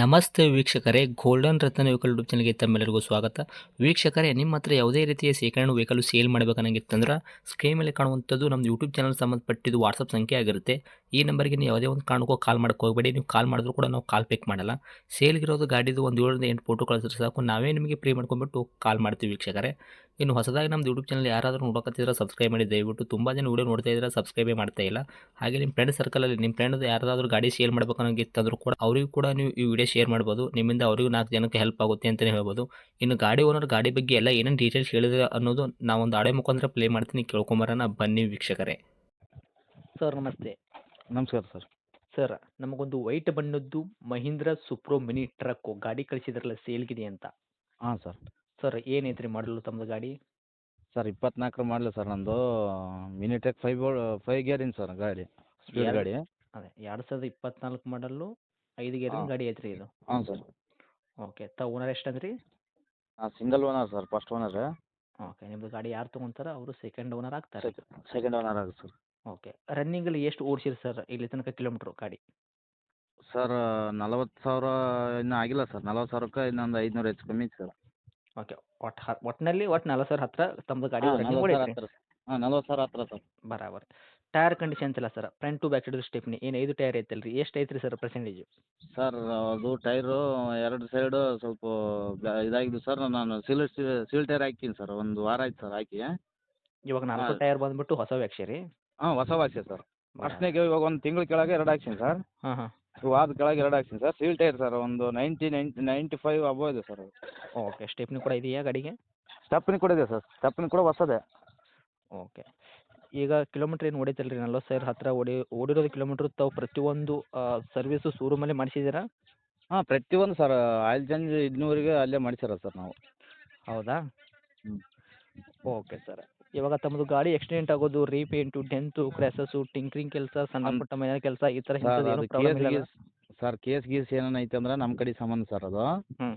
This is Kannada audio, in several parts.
ನಮಸ್ತೆ ವೀಕ್ಷಕರೇ, ಗೋಲ್ಡನ್ ರತ್ನ ವೆಹಿಕಲ್ ಯೂಟ್ಯೂಬ್ ಚಾನಲ್‌ಗೆ ತಮ್ಮೆಲ್ಲರಿಗೂ ಸ್ವಾಗತ. ವೀಕ್ಷಕರೇ, ನಿಮ್ಮ ಹತ್ರ ಯಾವುದೇ ರೀತಿಯ ಶೇಖರಣೆ ವೆಹಿಕಲ್ ಸೇಲ್ ಮಾಡಬೇಕನ್ನಂಗಿತ್ತಂದ್ರೆ ಸ್ಕ್ರೀನ್ ಮೇಲೆ ಕಾಣುವಂಥದ್ದು ನಮ್ಮ ಯೂಟ್ಯೂಬ್ ಚಾನಲ್ ಸಂಬಂಧಪಟ್ಟಿದ್ದು ವಾಟ್ಸಪ್ ಸಂಖ್ಯೆ ಆಗಿರುತ್ತೆ. ಈ ನಂಬರ್‌ಗೆ ನೀವು ಯಾವುದೇ ಒಂದು ಕಾರಣಕ್ಕೂ ಕಾಲ್ ಮಾಡಕ್ಕೆ ಹೋಗಬೇಡಿ. ನೀವು ಕಾಲ್ ಮಾಡಿದ್ರು ಕೂಡ ನಾವು ಕಾಲ್ ಪಿಕ್ ಮಾಡಲ್ಲ. ಸೇಲ್ಗಿರೋದು ಗಾಡಿದು ಒಂದು 7ರಿಂದ 8 ಫೋಟೋ ಕಳಿಸಿದ್ರೆ ಸಾಕು, ನಾವೇ ನಿಮಗೆ ಪ್ರೀ ಮಾಡ್ಕೊಂಡ್ಬಿಟ್ಟು ಕಾಲ್ ಮಾಡ್ತೀವಿ ವೀಕ್ಷಕರೇ. ಇನ್ನು ಹೊಸದಾಗಿ ನಮ್ಮದು ಯೂಟ್ಯೂಬ್ ಚಾನಲ್ ಯಾರಾದರೂ ನೋಡಕತ್ತಿದ್ರೆ ಸಬ್ಸ್ಕ್ರೈಬ್ ಮಾಡಿ ದಯವಿಟ್ಟು. ತುಂಬ ಜನ ವಿಡಿಯೋ ನೋಡ್ತಾ ಇದ್ದಾರೆ, ಸಬ್ಸ್ಕ್ರೈಬೇ ಮಾಡ್ತಾ ಇಲ್ಲ. ಹಾಗೆ ನಿಮ್ಮ ಫ್ರೆಂಡ್ ಸರ್ಕಲಲ್ಲಿ ನಿಮ್ಮ ಫ್ರೆಂಡ್ ಯಾರಾದರೂ ಗಾಡಿ ಸೇಲ್ ಮಾಡ್ಬೇಕನ್ನೋಂಗಿತ್ತಂದ್ರೂ ಕೂಡ ಅವರಿಗೂ ಕೂಡ ನೀವು ಈ ವಿಡಿಯೋ ಶೇರ್ ಮಾಡ್ಬೋದು. ನಿಮ್ಮಿಂದ ಅವರಿಗೂ 4 ಜನಕ್ಕೆ ಹೆಲ್ಪ್ ಆಗುತ್ತೆ ಅಂತಲೇ ಹೇಳ್ಬೋದು. ಇನ್ನು ಗಾಡಿ ಓನರ್ ಗಾಡಿ ಬಗ್ಗೆ ಎಲ್ಲ ಏನೇನು ಡೀಟೇಲ್ಸ್ ಹೇಳಿದ್ರೆ ಅನ್ನೋದು ನಾವೊಂದು ಆಡಿಯೋ ಮುಖಾಂತರ ಪ್ಲೇ ಮಾಡ್ತೀನಿ, ಕೇಳ್ಕೊಂಬರೋಣ ಬನ್ನಿ ವೀಕ್ಷಕರೇ. ಸರ್ ನಮಸ್ತೆ. ನಮಸ್ಕಾರ ಸರ್. ಸರ್, ನಮಗೊಂದು ವೈಟ್ ಬಣ್ಣದ್ದು ಮಹೀಂದ್ರ ಸುಪ್ರೋ ಮಿನಿ ಟ್ರಕ್ಕು ಗಾಡಿ ಕಳಿಸಿದ್ರಲ್ಲ ಸೇಲ್ಗಿದೆ ಅಂತ. ಹಾಂ ಸರ್. ಸರ್ ಏನೈತ್ರಿ ಮಾಡಲು ತಮ್ಮದು ಗಾಡಿ? ಸರ್ 24 ಮಾಡಲು ಸರ್ ನಂದು. ಮಿನಿ ಟೆಕ್ 5 ಗೇರಿನ ಸರ್ ಗಾಡಿ, ಸ್ಪೀಡ್ ಎರಡು ಗಾಡಿ. ಅದೇ 2024 ಮಾಡಲು 5 ಗೇರಿನ ಹಾಂ ಗಾಡಿ ಐತ್ರಿ ಇದು. ಹಾಂ ಸರ್. ಓಕೆ, ಓನರ್ ಎಷ್ಟಂದ್ರಿ? Single owner sir, first owner. Okay, ನಿಮ್ಮದು ಗಾಡಿ ಯಾರು ತೊಗೊಂತಾರ ಅವರು ಸೆಕೆಂಡ್ ಓನರ್ ಆಗ್ತಾರೆ. ಸೆಕೆಂಡ್ ಓನರ್ ಆಗುತ್ತೆ ಸರ್. ಓಕೆ, ರನ್ನಿಂಗಲ್ಲಿ ಎಷ್ಟು ಓಡಿಸಿರಿ ಸರ್ ಇಲ್ಲಿ ತನಕ ಕಿಲೋಮೀಟ್ರು ಗಾಡಿ? ಸರ್ 40,000 ಇನ್ನೂ ಆಗಿಲ್ಲ ಸರ್. 40,000ಕ್ಕೆ ಇನ್ನೊಂದು 500 ಹೆಚ್ಚು ಕಮ್ಮಿ ಐತೆ ಸರ್. ಓಕೆ, ಒಟ್ಟಿನಲ್ಲಿ 40,000 ಹತ್ತಿರ ತಮ್ಮದು ಗಾಡಿ ಹಾಂ, ರನ್ನಿಂಗ್ 40,000 ಹೊಡೈತ್ರಿ. ಹತ್ತಿರ. ಹಾಂ, 40,000 ಹತ್ತಿರ ಸರ್. ಬರಾಬರ್. ಟೈರ್ ಕಂಡೀಷನ್ಸ್ ಎಲ್ಲ sir, front to back side stepney ಏನು 5 ಟೈರ್ ಐತಲ್ರಿ, ಎಷ್ಟು ಐತ್ರಿ ಸರ್ ಪರ್ಸೆಂಟೇಜು? ಸರ್ ಅದು ಟೈರು 2 ಸೈಡು ಸ್ವಲ್ಪ ಇದಾಗಿದ್ದು ಸರ್. ನಾನು ಸೀಲ್ ಟೈರ್ ಹಾಕೀನಿ ಸರ್. ಒಂದು ವಾರ ಆಯ್ತು ಸರ್ ಹಾಕಿ. ಇವಾಗ 4 ಹಾಂ ಟೈರ್ ಬಂದ್ಬಿಟ್ಟು ಹೊಸ ವ್ಯಾಕ್ಸಿ ಹಾಂ, ಹೊಸ ಹಾಕ್ಸಿದೆ ಸರ್. ಫಸ್ಟ್ನೇಗೆ ಇವಾಗ ಒಂದು ತಿಂಗಳ ಕೆಳಗೆ 2 ಹಾಕ್ಸೀನಿ ಸರ್. ಹಾಂ ಹಾಂ. ವಾರದ ಕೆಳಗೆ 2 ಹಾಕ್ಸೀನಿ ಸರ್. Seal tyre sir. ಒಂದು 95 ಅಬೋವ್ ಇದೆ ಸರ್ ಅದು. ಓಕೆ, ಸ್ಟೆಪ್ನಿ ಕೂಡ ಇದೆಯಾ ಗಾಡಿಗೆ? ಸ್ಟೆಪ್ನಿ ಕೂಡ ಇದೆ ಸರ್. ಸ್ಟೆಪ್ನಿ ಕೂಡ ಹೊಸದೇ. ಓಕೆ, ಈಗ ಕಿಲೋಮೀಟ್ರ್ ಏನು ಹೊಡೈತಲ್ರಿ 40,000 ಹತ್ತಿರ ಓಡಿರೋದು ಕಿಲೋಮೀಟ್ರ್ ತಾವು ಪ್ರತಿಯೊಂದು ಸರ್ವಿಸು ಶೋರೂಮಲ್ಲೇ ಮಾಡಿಸಿದ್ದೀರಾ? ಹಾಂ, ಪ್ರತಿಯೊಂದು ಸರ್. ಆಯಿಲ್ ಚೇಂಜ್ ಇನ್ನೂವರೆಗೆ ಅಲ್ಲೇ ಮಾಡಿಸಿರೋದು ಸರ್ ನಾವು. ಹೌದಾ? ಹ್ಞೂ. Okay sir. ಇವಾಗ ತಮ್ಮದು ಗಾಡಿ ಆಕ್ಸಿಡೆಂಟ್ ಆಗೋದು, ರೀಪೇಂಟು, ಡೆಂತು, ಕ್ರ್ಯಾಸಸ್ಸು, ಟಿಂಕ್ರಿಂಗ್ ಕೆಲಸ, ಸಣ್ಣ ಪುಟ್ಟ ಮನೆ ಕೆಲಸ ಈ ಥರ ಸರ್ ಇಂಥದ್ದು ಅದು ಏನು ಪ್ರಾಬ್ಲಮ್ ಇಲ್ಲ? ಕೇಸ್ ಗೀಸ್ ಏನಾನ ಐತೆ ಅಂದ್ರೆ ನಮ್ಮ ಕಡೆ ಸಂಬಂಧ ಸರ್ ಅದು. ಹ್ಞೂ.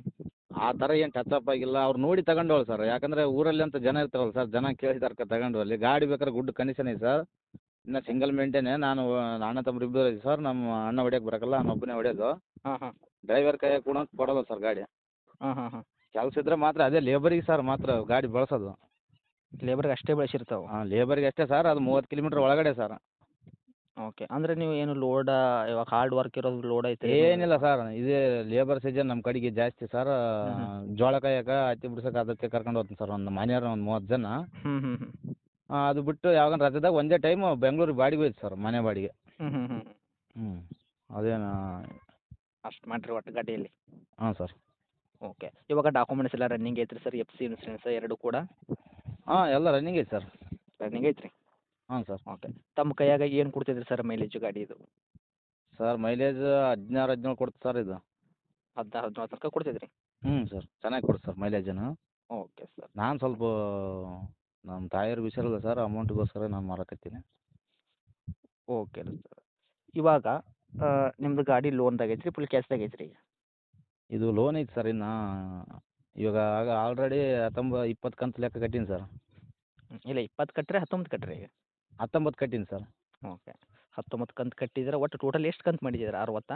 ಆ ಥರ ಏನು ಟಚ್ ಅಪ್ ಆಗಿಲ್ಲ. ಅವ್ರು ನೋಡಿ ತಗೊಂಡೋಳು ಸರ್. ಯಾಕಂದರೆ ಊರಲ್ಲಿ ಅಂತ ಜನ ಇರ್ತಾರಲ್ಲ ಸರ್, ಜನ ಕೇಳಿದಾರೆ ತಗೊಂಡು ಅಲ್ಲಿ ಗಾಡಿ ಬೇಕಾದ್ರೆ ಗುಡ್ ಕಂಡೀಷನ್ ಐತೆ ಸರ್. ಇನ್ನು ಸಿಂಗಲ್ ಮೇಂಟೇನೆ. ನಾನು ಅಣ್ಣ ತಮ್ಮರು ಇಬ್ಬರು ಇದ್ದೀವಿ ಸರ್. ನಮ್ಮ ಅಣ್ಣ ಹೊಡ್ಯಕ್ಕೆ ಬರೋಕ್ಕಲ್ಲ, ನಾನು ಒಬ್ಬನೇ ಹೊಡ್ಯೋದು. ಹಾಂ ಹಾಂ. ಡ್ರೈವರ್ ಕೈಯಾಗ ಕೂಡ ಕೊಡೋಲ್ಲ ಸರ್ ಗಾಡಿ. ಹಾಂ ಹಾಂ ಹಾಂ. ಕೆಲಸ ಇದ್ರೆ ಮಾತ್ರ ಅದೇ ಲೇಬರಿಗೆ ಸರ್ ಮಾತ್ರ ಗಾಡಿ ಬಳಸೋದು. ಲೇಬರ್ಗೆ ಅಷ್ಟೇ ಬಳಸಿರ್ತಾವೆ. ಹಾಂ, ಲೇಬರ್ಗೆ ಅಷ್ಟೇ ಸರ್. ಅದು 30 ಕಿಲೋಮೀಟ್ರ್ ಒಳಗಡೆ ಸರ್. ಓಕೆ, ಅಂದರೆ ನೀವು ಏನು ಲೋಡ ಇವಾಗ ಹಾರ್ಡ್ ವರ್ಕ್ ಇರೋದು ಲೋಡ್ ಐತೆ? ಏನಿಲ್ಲ ಸರ್. ಇದೇ ಲೇಬರ್ ಸೀಸನ್ ನಮ್ಮ ಕಡೆಗೆ ಜಾಸ್ತಿ ಸರ್. ಹ್ಞೂ. ಜೋಳ ಕಾಯಕ್ಕೆ, ಹತ್ತಿ ಬಿಡ್ಸಕ್ಕೆ ಅದಕ್ಕೆ ಕರ್ಕೊಂಡು ಹೋಗ್ತೀನಿ ಸರ್. ಒಂದು ಮನೆಯವ್ರು ಒಂದು 30 ಜನ. ಹ್ಞೂ ಹ್ಞೂ ಹ್ಞೂ. ಅದು ಬಿಟ್ಟು ಯಾವಾಗನ ರಜದಾಗ ಒಂದೇ ಟೈಮು ಬೆಂಗ್ಳೂರಿಗೆ ಬಾಡಿಗೆ ಹೋಯ್ತು ಸರ್, ಮನೆ ಬಾಡಿಗೆ. ಹ್ಞೂ ಹ್ಞೂ ಹ್ಞೂ. ಹ್ಞೂ. ಅದೇನು. ಅಷ್ಟು ಮಾಡಿರಿ ಒಟ್ಟು ಗಾಡಿಯಲ್ಲಿ. ಹಾಂ ಸರ್. ಓಕೆ, ಇವಾಗ ಡಾಕ್ಯುಮೆಂಟ್ಸ್ ಎಲ್ಲ ರನ್ನಿಂಗ್ ಐತ್ರಿ ಸರ್? ಎಫ್ ಸಿ ಇನ್ಸೂರೆನ್ಸ್ ಎರಡು ಕೂಡ ಹಾಂ, ಎಲ್ಲ ರನ್ನಿಂಗ್ ಐತೆ ಸರ್. ರನ್ನಿಂಗ್ ಐತ್ರಿ? ಹಾಂ ಸರ್. ಓಕೆ, ತಮ್ಮ ಕೈಯಾಗ ಏನು ಕೊಡ್ತಿದ್ರಿ ಸರ್ ಮೈಲೇಜು ಗಾಡಿ ಇದು? ಸರ್ ಮೈಲೇಜ್ 16 ಕೊಡ್ತು ಸರ್ ಇದು. 16 ತನಕ ಕೊಡ್ತಿದ್ರಿ? ಹ್ಞೂ ಸರ್, ಚೆನ್ನಾಗಿ ಕೊಡ್ತು ಸರ್ ಮೈಲೇಜನ್ನು. Okay sir. ನಾನು ಸ್ವಲ್ಪ ನಮ್ಮ ತಾಯಿಯವ್ರಿಗೆ ಹುಷಾರಿಲ್ಲ ಸರ್, ಅಮೌಂಟಿಗೋಸ್ಕರ ನಾನು ಮಾರಕತ್ತೀನಿ. Okay sir. ಇವಾಗ ನಿಮ್ಮದು ಗಾಡಿ ಲೋನ್ದಾಗ ಐತ್ರಿ ಫುಲ್ ಕ್ಯಾಶ್ದಾಗ ಐತ್ರಿ? ಇದು ಲೋನ್ ಐತೆ ಸರ್ ಇನ್ನು. ಇವಾಗ ಆಲ್ರೆಡಿ 20 ಕಂತು ಲೆಕ್ಕ ಕಟ್ಟೀನಿ ಸರ್. ಇಲ್ಲ 20 ಕಟ್ಟಿರಿ 19 ಕಟ್ಟಿರಿ ಈಗ? 19 ಕಟ್ಟೀನಿ ಸರ್. ಓಕೆ, 19 ಕಂತು ಕಟ್ಟಿದ್ರೆ ಒಟ್ಟು ಟೋಟಲ್ ಎಷ್ಟು ಕಂತು ಮಾಡಿದ್ದೀರಾ? 60?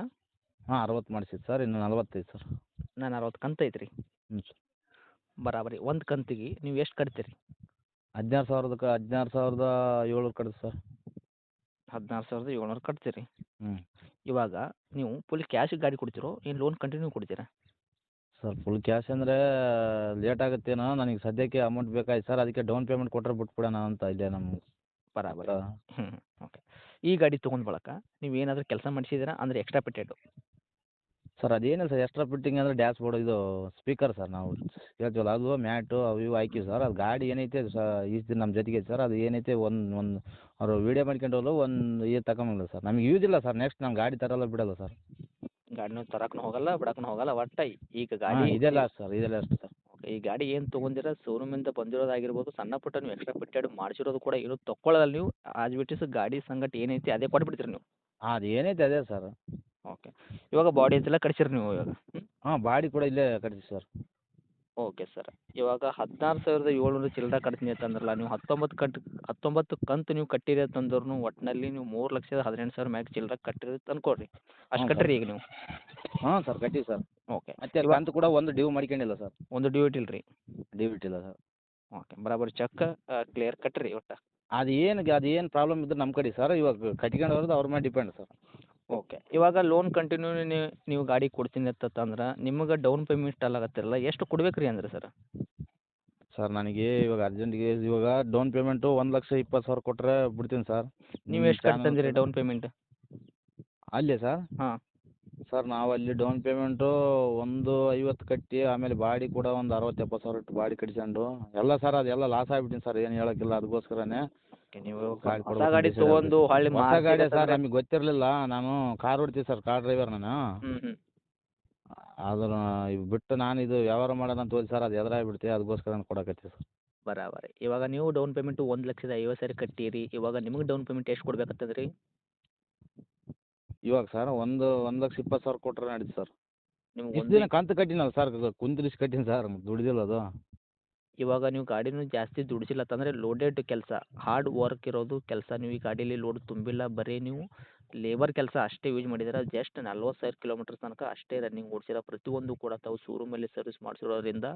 ಹಾಂ, 60 ಮಾಡಿಸಿದ್ದು ಸರ್. ಇನ್ನು 40 ಐತೆ ಸರ್. ನಾನು 60 ಕಂತು ಐತ್ರಿ? ಹ್ಞೂ ಸರ್. ಬರಾಬರಿ. ಒಂದು ಕಂತಿಗೆ ನೀವು ಎಷ್ಟು ಕಟ್ತೀರಿ? 16,700 ಕಟ್ತು ಸರ್. 16,700 ಕಟ್ತೀರಿ? ಹ್ಞೂ. ಇವಾಗ ನೀವು ಫುಲ್ ಕ್ಯಾಶ್ ಗಾಡಿ ಕೊಡ್ತೀರೋ ಏನು ಲೋನ್ ಕಂಟಿನ್ಯೂ ಕೊಡ್ತೀರಾ? ಸರ್ ಫುಲ್ ಕ್ಯಾಶ್ ಅಂದರೆ ಲೇಟ್ ಆಗುತ್ತೇನೋ. ನನಗೆ ಸದ್ಯಕ್ಕೆ ಅಮೌಂಟ್ ಬೇಕಾಯ್ತು ಸರ್. ಅದಕ್ಕೆ ಡೌನ್ ಪೇಮೆಂಟ್ ಕೊಟ್ಟರೆ ಬಿಟ್ಬಿಡೋಣ ಅಂತ ಇಲ್ಲೇ ನಮ್ಮ ಬರಾಬರಿ. ಹತ್ರ. ಹ್ಞೂ. ಓಕೆ, ಈ ಗಾಡಿ ತೊಗೊಂಡ್ ಬಳಕ ನೀವು ಏನಾದರೂ ಕೆಲಸ ಮಾಡಿಸಿದ್ದೀರಾ ಅಂದರೆ ಎಕ್ಸ್ಟ್ರಾ ಪೆಟ್ಟೆಡು? ಸರ್ ಅದೇನಿಲ್ಲ ಸರ್, ಎಕ್ಸ್ಟ್ರಾ ಫಿಟ್ಟಿಂಗ್ ಅಂದರೆ ಡ್ಯಾಶ್ ಬೋರ್ಡ್ ಇದು ಸ್ಪೀಕರ್ ಸರ್. ನಾವು ಹೇಳ್ತೀವಲ್ಲ ಅದು ಮ್ಯಾಟು ಅವು ಇವು ಹಾಕಿವಿ ಸರ್. ಅದು ಗಾಡಿ ಏನೈತೆ ಇಷ್ಟು ದಿನ ನಮ್ಮ ಜೊತೆಗೆ ಐತೆ ಸರ್. ಅದು ಏನೈತೆ ಒಂದು ಅವರು ವೀಡಿಯೋ ಮಾಡ್ಕೊಂಡು ಹೋಗಲು ಒಂದು ಇದು ತಗೊಂಬಂದಿಲ್ಲ ಸರ್. ನಮ್ಗೆ ಯೂಸ್ ಇಲ್ಲ ಸರ್. ನೆಕ್ಸ್ಟ್ ನಮ್ಮ ಗಾಡಿ ತರಲ್ಲ ಬಿಡಲ್ಲ ಸರ್. ಗಾಡಿನೂ ತರಕ್ಕೂ ಹೋಗಲ್ಲ ಬಿಡಕ್ಕೂ ಹೋಗಲ್ಲ ಒಟ್ಟು ಈಗ ಹಾಂ, ಗಾಡಿ ಇದೆಲ್ಲ ಸರ್, ಇದೆಲ್ಲ ಅಷ್ಟು ಸರ್. ಓಕೆ, ಈ ಗಾಡಿ ಏನು ತೊಗೊಂಡಿರ ಶೋರೂಮಿಂದ ಬಂದಿರೋದಾಗಿರ್ಬೋದು, ಸಣ್ಣ ಪುಟ್ಟ ನೀವು ಎಕ್ಸ್ಟ್ರಾ ಪೆಟ್ಟೆಡು ಮಾಡಿಸಿರೋದು ಕೂಡ ಏನು ತೊಗೊಳ್ಳೋದಲ್ಲ ನೀವು. ಆಸ್ ಇಟ್ ಇಸ್ ಗಾಡಿ ಸಂಗಟ ಏನೈತಿ ಅದೇ ಕೊಟ್ಬಿಡ್ತೀರಿ ನೀವು? ಹಾಂ, ಅದು ಏನೈತೆ ಅದೇ ಸರ್. ಓಕೆ, ಇವಾಗ ಬಾಡಿ ಎಲ್ಲ ಕಟ್ಸಿರಿ ನೀವು ಇವಾಗ? ಹಾಂ, ಬಾಡಿ ಕೂಡ ಇಲ್ಲೇ ಕಟ್ಸಿ ಸರ್. Okay sir. ಇವಾಗ 16,700 ಚಿಲ್ಲರೆ ಕಟ್ತೀನಿ ಅಂತಂದ್ರಲ್ಲ ನೀವು, 19 ಕಂತು ನೀವು ಕಟ್ಟಿರಿ ಅಂತಂದ್ರೂ ಒಟ್ಟಿನಲ್ಲಿ ನೀವು 3,18,000 ಮ್ಯಾಗ ಚಿಲ್ಲರೆ ಕಟ್ಟಿರಿ ಅನ್ಕೊಳ್ರಿ. ಅಷ್ಟು ಹ್ಞೂ ಸರ್. ಕಟ್ಟಿರಿ ಈಗ ನೀವು? ಹಾಂ ಸರ್ ಕಟ್ಟಿವಿ ಸರ್. ಓಕೆ. ಮತ್ತೆ ಇವಾಗ ಕಂತು ಕೂಡ ಒಂದು ಡ್ಯೂ ಮಾಡ್ಕೊಂಡಿಲ್ಲ ಸರ್. ಒಂದು ಡ್ಯೂ ಇಟ್ಟಿಲ್ಲ ರೀ. ಡ್ಯೂ ಇಟ್ಟಿಲ್ಲ ಸರ್. ಓಕೆ. ಬರಾಬರ್ ಚೆಕ್ ಕ್ಲಿಯರ್ ಕಟ್ರಿ ಒಟ್ಟು. ಅದು ಏನು ಪ್ರಾಬ್ಲಮ್ ಇದ್ರೆ ನಮ್ಮ ಕಡೆ ಸರ್. ಇವಾಗ ಕಟ್ಕೊಂಡು ಹೋಗೋದು ಅವ್ರ ಮೇಲೆ ಡಿಪೆಂಡ್ ಸರ್. ಓಕೆ. ಇವಾಗ ಲೋನ್ ಕಂಟಿನ್ಯೂ ನೀವು ಗಾಡಿ ಕೊಡ್ತೀನಿ ಅಂತಂದ್ರೆ ನಿಮಗೆ ಡೌನ್ ಪೇಮೆಂಟ್ ಆಗತ್ತಿರಲ್ಲ ಎಷ್ಟು ಕೊಡ್ಬೇಕು ರೀ ಅಂದ್ರೆ ಸರ್? ಸರ್ ನನಗೆ ಇವಾಗ ಅರ್ಜೆಂಟಿಗೆ ಇವಾಗ ಡೌನ್ ಪೇಮೆಂಟು 1,20,000 ಕೊಟ್ಟರೆ ಬಿಡ್ತೀನಿ ಸರ್. ನೀವು ಎಷ್ಟು ಕಟ್ತಂದಿರಿ ಡೌನ್ ಪೇಮೆಂಟ್? ಅಲ್ಲೇ ಸರ್? ಹಾಂ. ಸರ್ ನಾವು ಅಲ್ಲಿ ಡೌನ್ ಪೇಮೆಂಟು 1,50,000 ಕಟ್ಟಿ ಆಮೇಲೆ ಬಾಡಿ ಕೂಡ ಒಂದು 60,000-70,000 ಇಟ್ಟು ಬಾಡಿ ಕಟ್ಕೊಂಡು ಎಲ್ಲ ಸರ್ ಅದೆಲ್ಲ ಲಾಸ್ ಆಗಿಬಿಟ್ಟಿನಿ ಸರ್. ಏನು ಹೇಳೋಕ್ಕಿಲ್ಲ ಅದಕ್ಕೋಸ್ಕರನೇ ಓಕೆ. ನೀವು ಗಾಡಿ ಹೊಸ ಕೊಡ್ಬೇಕು ಗಾಡಿ ಅಂತ ಹೇಳಿ ತೊಗೊಂಡು ಹೊಳ್ಳಿ ಹೊಸ ಗಾಡಿ ಸರ್. ಮಾರ್ಕೆಟ್ ನಮಗೆ ಗೊತ್ತಿರಲಿಲ್ಲ. ನಾನು ಕಾರ್ ಹೊಡ್ತೀವಿ ಸರ್, ಕಾರ್ ಡ್ರೈವರ್ ನಾನು. ಹ್ಞೂ. ಅದನ್ನ ಬಿಟ್ಟು ನಾನು ಇದು ವ್ಯವಹಾರ ಮಾಡೋಣ ಅಂತ ಹೋಗಿ ಸರ್ ಅದು ಎದುರಾಗ್ಬಿಡ್ತು. ಅದಕ್ಕೋಸ್ಕರ ಕೊಡಕತ್ತೀವಿ ಸರ್. ಬರಾಬರಿ. ಇವಾಗ ನೀವು ಡೌನ್ ಪೇಮೆಂಟು 1,50,000 ಕಟ್ಟಿರಿ. ಇವಾಗ ನಿಮಗೆ ಡೌನ್ ಪೇಮೆಂಟ್ ಎಷ್ಟು ಕೊಡ್ಬೇಕಾಗ್ತದೆ ರೀ? ಇವಾಗ ಸರ್ 1,20,000 ಕೊಟ್ಟರೆ ನಡೀತು ಸರ್. ನಿಮ್ಗೆ ಇಷ್ಟು ದಿನ ಕಂತು ಕಟ್ಟಿನಲ್ಲ ಸರ್, ಕುಂದಿರಿಸಿ ಕಟ್ಟೀನಿ ಸರ್, ದುಡ್ದಿಲ್ಲ ಅದು. ಇವಾಗ ನೀವು ಗಾಡಿನೂ ಜಾಸ್ತಿ ದುಡಿಸಿಲ್ಲತ್ತಂದರೆ ಲೋಡೆಡ್ ಕೆಲಸ, ಹಾರ್ಡ್ ವರ್ಕ್ ಇರೋದು ಕೆಲಸ. ನೀವು ಈ ಗಾಡೀಲಿ ಲೋಡ್ ತುಂಬಿಲ್ಲ, ಬರೀ ನೀವು ಲೇಬರ್ ಕೆಲಸ ಅಷ್ಟೇ ಯೂಸ್ ಮಾಡಿದ್ದೀರ. ಜಸ್ಟ್ 40,000 ಕಿಲೋಮೀಟರ್ ತನಕ ಅಷ್ಟೇ ರನ್ನಿಂಗ್ ಓಡಿಸಿರ. ಪ್ರತಿಯೊಂದು ಕೂಡ ತಾವು ಶೋರೂಮಲ್ಲಿ ಸರ್ವಿಸ್ ಮಾಡಿಸಿರೋದ್ರಿಂದ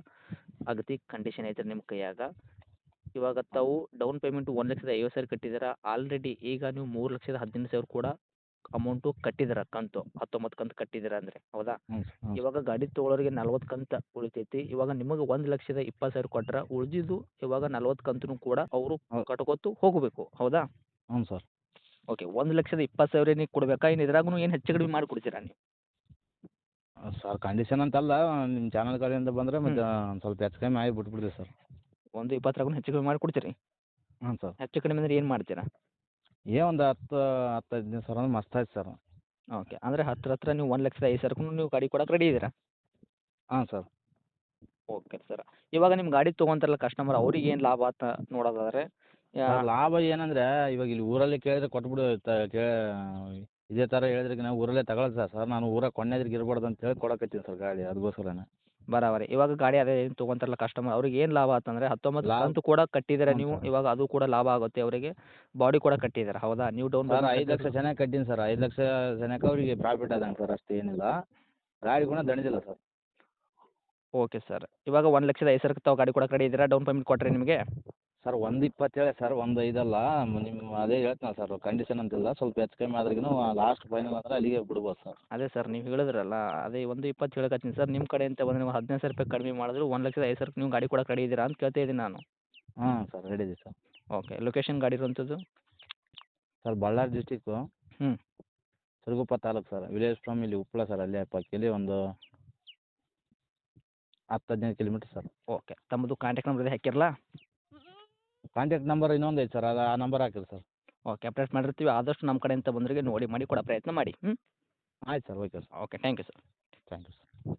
ಅಗದಿ ಕಂಡೀಷನ್ ಐತೆ ನಿಮ್ಮ ಕೈಯಾಗ. ಇವಾಗ ತಾವು ಡೌನ್ ಪೇಮೆಂಟ್ 1,50,000 ಕಟ್ಟಿದ್ದೀರ. ಆಲ್ರೆಡಿ ಈಗ ನೀವು 3,18,000 ಕೂಡ ಅಮೌಂಟು ಕಟ್ಟಿದ್ದೀರ ಕಂತು. 19 ಕಂತು ಕಟ್ಟಿದ್ದೀರ ಅಂದರೆ ಹೌದಾ? ಹ್ಞೂ ಹ್ಞೂ. ಇವಾಗ ಗಾಡಿ ತೊಗೊಳೋರಿಗೆ 40 ಕಂತು ಉಳಿತೈತಿ. ಇವಾಗ ನಿಮಗೆ 1,20,000 ಕೊಟ್ರೆ ಉಳಿದಿದ್ದು ಇವಾಗ 40 ಕಂತೂ ಕೂಡ ಅವರು ಹೌದು. ಕಟ್ಕೊತು ಹೋಗಬೇಕು ಹೌದಾ? ಹ್ಞೂ ಸರ್. ಓಕೆ. 1,20,000 ನೀವು ಕೊಡಬೇಕಾ? ಇನ್ನು ಇದ್ರಾಗೂ ಏನು ಹೆಚ್ಚು ಕಡಿಮೆ ಮಾಡಿ ಕೊಡ್ತೀರಾ ನೀವು? ಸರ್ ಕಂಡೀಷನ್ ಅಂತಲ್ಲ, ನಿಮ್ಮ ಚಾನಲ್ ಕಡೆಯಿಂದ ಬಂದರೆ ಮತ್ತೆ ಒಂದು ಸ್ವಲ್ಪ ಹೆಚ್ಚು ಕಮ್ಮಿ ಆಗಿ ಬಿಟ್ಬಿಡ್ತೀವಿ ಸರ್. 1,20,000 ಹೆಚ್ಚು ಕಡಿಮೆ ಮಾಡಿ ಕೊಡ್ತೀರಿ? ಹ್ಞೂ ಸರ್. ಹೆಚ್ಚು ಕಡಿಮೆ ಅಂದರೆ ಏನು ಮಾಡ್ತೀರಾ? ಒಂದು 10-15 ಸಾವಿರ ಅಂದ್ರೆ ಮಸ್ತ್ ಆಯ್ತು ಸರ್. ಓಕೆ. ಅಂದರೆ ಹತ್ರ ನೀವು 1,05,000 ನೀವು ಗಾಡಿ ಕೊಡಕ್ಕೆ ರೆಡಿ ಇದ್ದೀರಾ? ಹಾಂ ಸರ್. Okay sir. ಇವಾಗ ನಿಮ್ಮ ಗಾಡಿ ತೊಗೊಂತಾರಲ್ಲ ಕಸ್ಟಮರ್, ಅವ್ರಿಗೆ ಏನು ಲಾಭ ಅಂತ ನೋಡೋದಾದ್ರೆ ಸರ್ ಲಾಭ ಏನಂದರೆ ಇವಾಗ ಇಲ್ಲಿ ಊರಲ್ಲೇ ಕೇಳಿದ್ರೆ ಕೊಟ್ಬಿಡು ಇದೇ ಥರ ಹೇಳಿದ್ರೆ ನಾವು ಊರಲ್ಲೇ ತಗೊಳ್ಳೋದು ಸರ್. ನಾನು ಊರಾಗ ಕೊಂಡ್ಯಾದ್ರಿಗೆ ಇರ್ಬಾರ್ದು ಅಂತೇಳಿ ಕೊಡಕತ್ತೀನಿ ಸರ್ ಗಾಡಿ, ಅದಕ್ಕೋಸ್ಕರನೇ. ಬರಾಬರಿ. ಇವಾಗ ಗಾಡಿ ಅದೇ ಏನು ತೊಗೊಂತಾರಲ್ಲ ಕಸ್ಟಮರ್, ಅವ್ರಿಗೆ ಏನು ಲಾಭ ಆತಂದರೆ 19 ಲಾಭ ಕಂತು ಕೂಡ ಕಟ್ಟಿದ್ದೀರ ಹ್ಞೂ ನೀವು. ಸರ್. ಇವಾಗ ಅದು ಕೂಡ ಲಾಭ ಆಗುತ್ತೆ ಅವರಿಗೆ. ಬಾಡಿ ಕೂಡ ಕಟ್ಟಿದ್ದೀರ ಹೌದಾ? ನೀವು ಡೌನ್ ಸರ್ ಪೇಮೆಂಟ್ 5 ಲಕ್ಷ ಚೆನ್ನಾಗಿ ಕಟ್ಟೀನಿ ಸರ್. 5 ಲಕ್ಷ ಜನಕ್ಕೆ ಅವರಿಗೆ ಪ್ರಾಫಿಟ್ ಆದಂಗೆ ಸರ್, ಅಷ್ಟೇನಿಲ್ಲ. ಗಾಡಿ ಗುಣ ದಣಿದಿಲ್ಲ ಸರ್. Okay sir. ಇವಾಗ 1,05,000 ತಾವು ಗಾಡಿ ಕೊಡಕ್ಕೆ ರೆಡಿ ಇದ್ದೀರಾ? ಡೌನ್ ಪೇಮೆಂಟ್ ಕೊಟ್ಟರೆ ನಿಮಗೆ? ಸರ್ 1,20 ಹೇಳಿ ಸರ್, 1,05 ಅಲ್ಲ. ನಿಮ್ಮ ಅದೇ ಹೇಳ್ತೀನಲ್ಲ ಸರ್, ಕಂಡೀಷನ್ ಅಂತಿಲ್ಲ. ಸ್ವಲ್ಪ ಹೆಚ್ಚು ಕಮ್ಮಿ ಆದ್ರೂ ಲಾಸ್ಟ್ ಫೈನಲ್ ಅಂದ್ರೆ ಅಲ್ಲಿಗೆ ಬಿಡ್ಬೋದು ಸರ್. ಅದೇ ಸರ್ ನೀವು ಹೇಳಿದ್ರಲ್ಲ, ಅದೇ 1,20 ಹೇಳಕತ್ತೀನಿ ಸರ್. ನಿಮ್ಮ ಕಡೆ ಅಂತ ಬಂದರೆ ನೀವು 15,000 ಕಡಿಮೆ ಮಾಡಿದ್ರು 1,05,000 ನೀವು ಗಾಡಿ ಕೊಡಕ್ಕೆ ರೆಡಿ ಇದ್ದೀರಾ ಅಂತ ಕೇಳ್ತಾ ಇದ್ದೀನಿ ನಾನು. ಹಾಂ ಸರ್, ರೆಡಿ ಇದೆ ಸರ್. ಓಕೆ. ಲೊಕೇಶನ್ ಗಾಡಿ ಇರುವಂಥದ್ದು? ಸರ್ ಬಳ್ಳಾರಿ ಡಿಸ್ಟಿಕ್ಕು, ಹ್ಞೂ. Siruguppa taluk sir. Village from ಇಲ್ಲಿ ಉಪ್ಪಳ ಸರ್, ಅಲ್ಲೇ ಪಕ್ಕದಲ್ಲಿ ಒಂದು 10-15 ಕಿಲೋಮೀಟ್ರ್ ಸರ್. ಓಕೆ. ತಮ್ಮದು ಕಾಂಟ್ಯಾಕ್ಟ್ ನಂಬರ್ ಇದೆ ಹಾಕಿರಲಾ? ಕಾಂಟ್ಯಾಕ್ಟ್ ನಂಬರ್ ಇನ್ನೊಂದು ಐತೆ ಸರ್, ಅದು ಆ ನಂಬರ್ ಹಾಕಿರಿ ಸರ್. ಓಕೆ. ಅಪ್ಡೇಟ್ ಮಾಡಿರ್ತೀವಿ. ಆದಷ್ಟು ನಮ್ಮ ಕಡೆಯಿಂದ ಬಂದವರಿಗೆ ನೋಡಿ ಮಾಡಿ ಕೊಡೋ ಪ್ರಯತ್ನ ಮಾಡಿ. ಆಯ್ತು sir, okay sir. Okay. Thank you sir. Thank you sir.